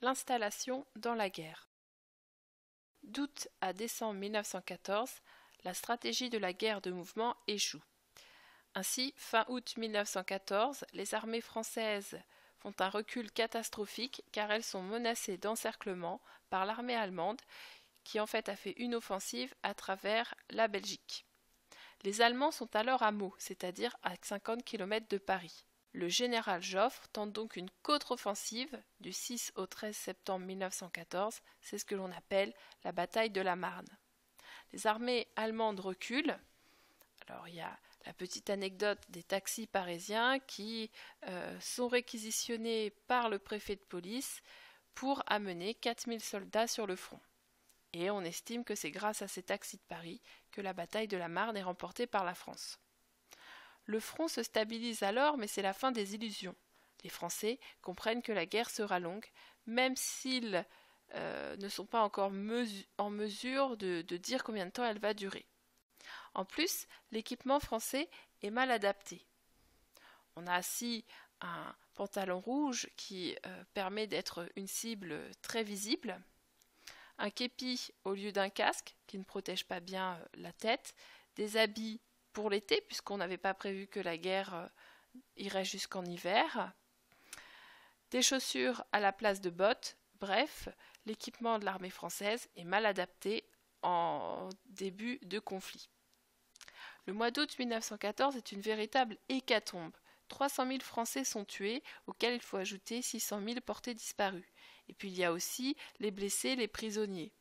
L'installation dans la guerre. D'août à décembre 1914, la stratégie de la guerre de mouvement échoue. Ainsi, fin août 1914, les armées françaises font un recul catastrophique car elles sont menacées d'encerclement par l'armée allemande qui en fait a fait une offensive à travers la Belgique. Les Allemands sont alors à Meaux, c'est-à-dire à 50 km de Paris. Le général Joffre tente donc une contre-offensive du 6 au 13 septembre 1914, c'est ce que l'on appelle la bataille de la Marne. Les armées allemandes reculent. Alors il y a la petite anecdote des taxis parisiens qui sont réquisitionnés par le préfet de police pour amener 4000 soldats sur le front. Et on estime que c'est grâce à ces taxis de Paris que la bataille de la Marne est remportée par la France. Le front se stabilise alors, mais c'est la fin des illusions. Les Français comprennent que la guerre sera longue, même s'ils ne sont pas encore en mesure de dire combien de temps elle va durer. En plus, l'équipement français est mal adapté. On a ainsi un pantalon rouge qui permet d'être une cible très visible, un képi au lieu d'un casque qui ne protège pas bien la tête, des habits pour l'été puisqu'on n'avait pas prévu que la guerre irait jusqu'en hiver, des chaussures à la place de bottes, bref, l'équipement de l'armée française est mal adapté en début de conflit. Le mois d'août 1914 est une véritable hécatombe. 300 000 Français sont tués, auxquels il faut ajouter 600 000 portés disparus. Et puis il y a aussi les blessés, les prisonniers.